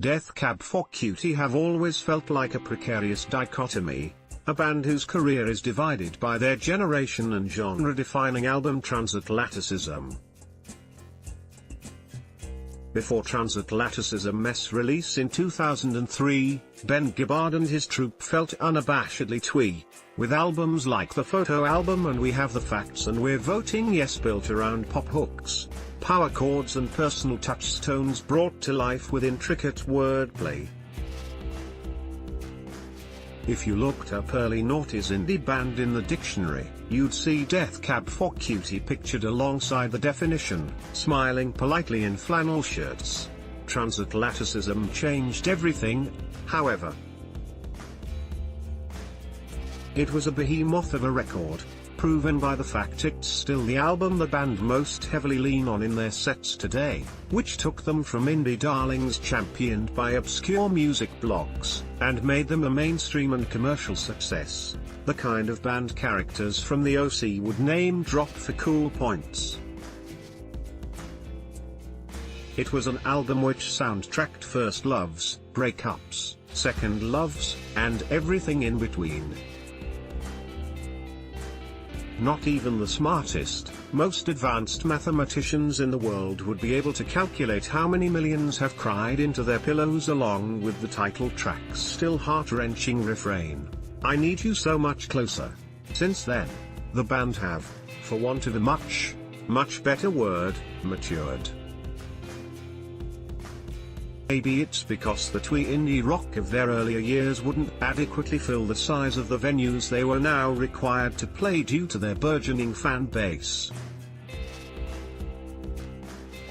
Death Cab for Cutie have always felt like a precarious dichotomy, a band whose career is divided by their generation and genre-defining album Transatlanticism. Before Transatlanticism's release in 2003, Ben Gibbard and his troupe felt unabashedly twee, with albums like the Photo album and We Have the Facts and We're Voting Yes built around pop hooks, power chords and personal touchstones brought to life with intricate wordplay. If you looked up early noughties indie band in the dictionary, you'd see Death Cab for Cutie pictured alongside the definition, smiling politely in flannel shirts. Transatlanticism changed everything, however. It was a behemoth of a record, proven by the fact it's still the album the band most heavily lean on in their sets today, which took them from indie darlings championed by obscure music blogs, and made them a mainstream and commercial success, the kind of band characters from the OC would name drop for cool points. It was an album which soundtracked first loves, breakups, second loves, and everything in between. Not even the smartest, most advanced mathematicians in the world would be able to calculate how many millions have cried into their pillows along with the title track's still heart-wrenching refrain, "I need you so much closer." Since then, the band have, for want of a much better word, matured. Maybe it's because the twee indie rock of their earlier years wouldn't adequately fill the size of the venues they were now required to play due to their burgeoning fan base.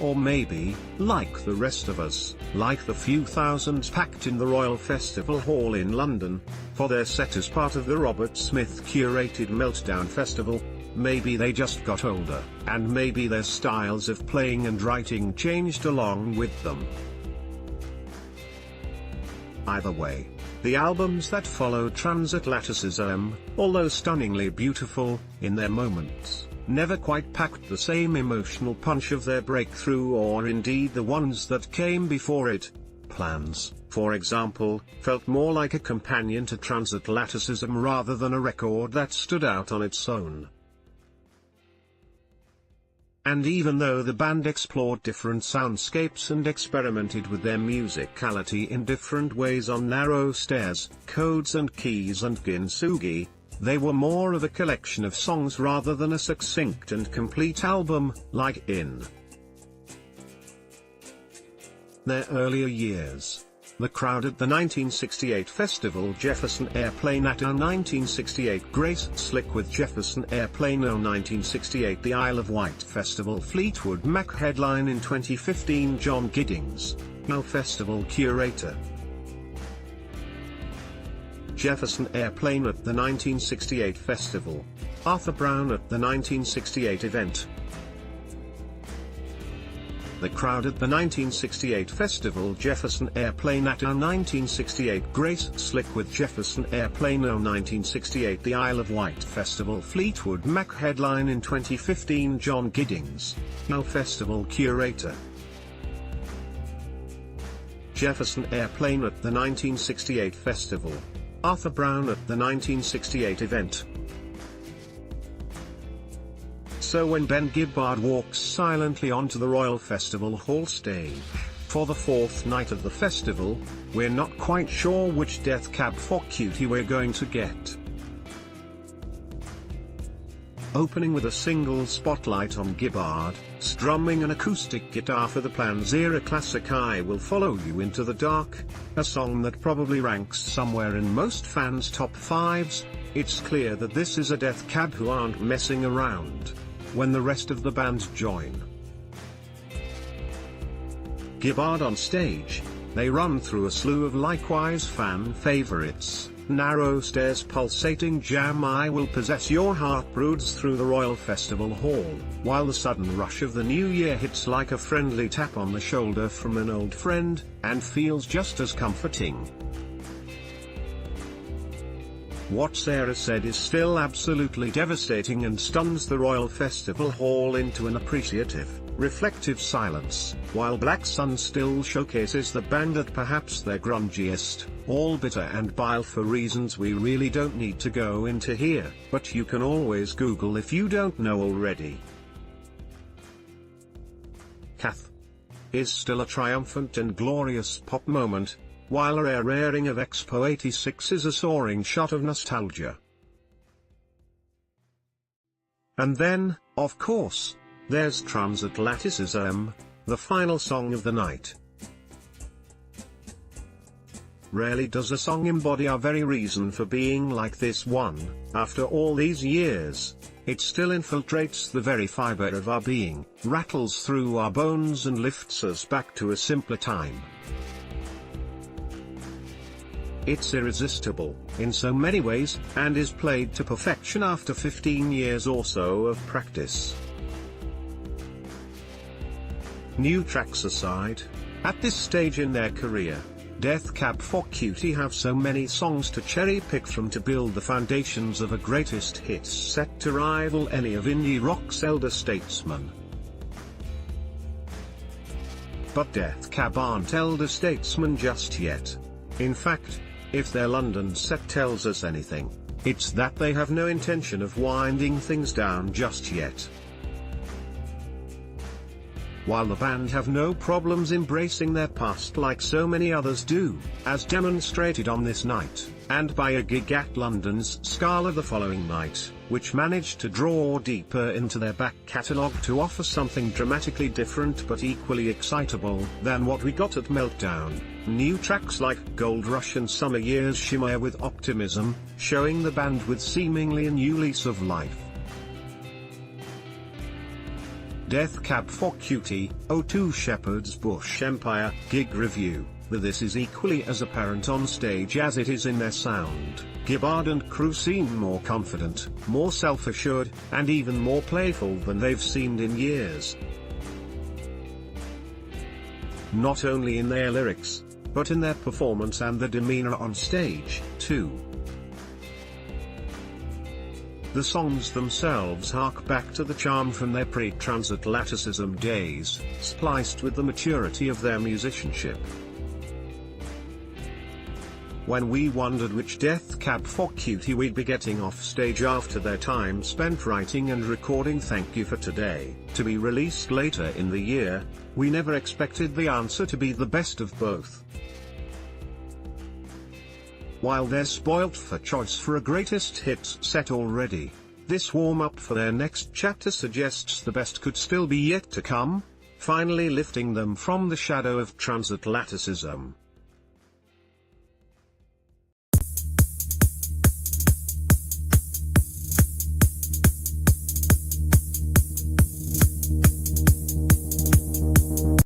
Or maybe, like the rest of us, like the few thousands packed in the Royal Festival Hall in London, for their set as part of the Robert Smith curated Meltdown Festival, maybe they just got older, and maybe their styles of playing and writing changed along with them. Either way, the albums that followed Transatlanticism, although stunningly beautiful, in their moments, never quite packed the same emotional punch of their breakthrough or indeed the ones that came before it. Plans, for example, felt more like a companion to Transatlanticism rather than a record that stood out on its own. And even though the band explored different soundscapes and experimented with their musicality in different ways on Narrow Stairs, Codes and Keys and Kintsugi, they were more of a collection of songs rather than a succinct and complete album, like in their earlier years. The crowd at the 1968 festival Jefferson Airplane at a 1968 Grace Slick with Jefferson Airplane o 1968 The Isle of Wight Festival Fleetwood Mac headline in 2015 John Giddings, now festival curator. Jefferson Airplane at the 1968 festival, Arthur Brown at the 1968 event. The crowd at the 1968 festival Jefferson Airplane at a 1968 Grace Slick with Jefferson Airplane o 1968 The Isle of Wight Festival Fleetwood Mac headline in 2015 John Giddings, now festival curator. Jefferson Airplane at the 1968 festival, Arthur Brown at the 1968 event. So when Ben Gibbard walks silently onto the Royal Festival Hall stage, for the fourth night of the festival, we're not quite sure which Death Cab for Cutie we're going to get. Opening with a single spotlight on Gibbard, strumming an acoustic guitar for the Plans era classic I Will Follow You Into the Dark, a song that probably ranks somewhere in most fans' top fives, it's clear that this is a Death Cab who aren't messing around when the rest of the band join Gibbard on stage. They run through a slew of likewise fan favorites, Narrow Stairs pulsating jam I Will Possess Your Heart broods through the Royal Festival Hall, while the sudden rush of the new year hits like a friendly tap on the shoulder from an old friend, and feels just as comforting. What Sarah said is still absolutely devastating and stuns the Royal Festival Hall into an appreciative, reflective silence, while Black Sun still showcases the band at perhaps their grungiest, all bitter and bile for reasons we really don't need to go into here, but you can always Google if you don't know already. Kath is still a triumphant and glorious pop moment, while a rare airing of Expo 86 is a soaring shot of nostalgia. And then, of course, there's Transatlanticism, the final song of the night. Rarely does a song embody our very reason for being like this one. After all these years, it still infiltrates the very fiber of our being, rattles through our bones and lifts us back to a simpler time. It's irresistible, in so many ways, and is played to perfection after 15 years or so of practice. New tracks aside, at this stage in their career, Death Cab for Cutie have so many songs to cherry-pick from to build the foundations of a greatest hits set to rival any of indie rock's elder statesmen. But Death Cab aren't elder statesmen just yet. In fact, if their London set tells us anything, it's that they have no intention of winding things down just yet. While the band have no problems embracing their past like so many others do, as demonstrated on this night, and by a gig at London's Scala the following night, which managed to draw deeper into their back catalogue to offer something dramatically different but equally excitable than what we got at Meltdown. New tracks like Gold Rush and Summer Years shimmer with optimism, showing the band with seemingly a new lease of life. Death Cab for Cutie, O2 Shepherd's Bush Empire, gig review. This is equally as apparent on stage as it is in their sound. Gibbard and crew seem more confident, more self-assured, and even more playful than they've seemed in years. Not only in their lyrics, but in their performance and the demeanor on stage, too. The songs themselves hark back to the charm from their pre-transatlanticism days, spliced with the maturity of their musicianship. When we wondered which Death Cab for Cutie we'd be getting off stage after their time spent writing and recording Thank You for Today, to be released later in the year, we never expected the answer to be the best of both. While they're spoilt for choice for a greatest hits set already, this warm-up for their next chapter suggests the best could still be yet to come, finally lifting them from the shadow of transatlanticism.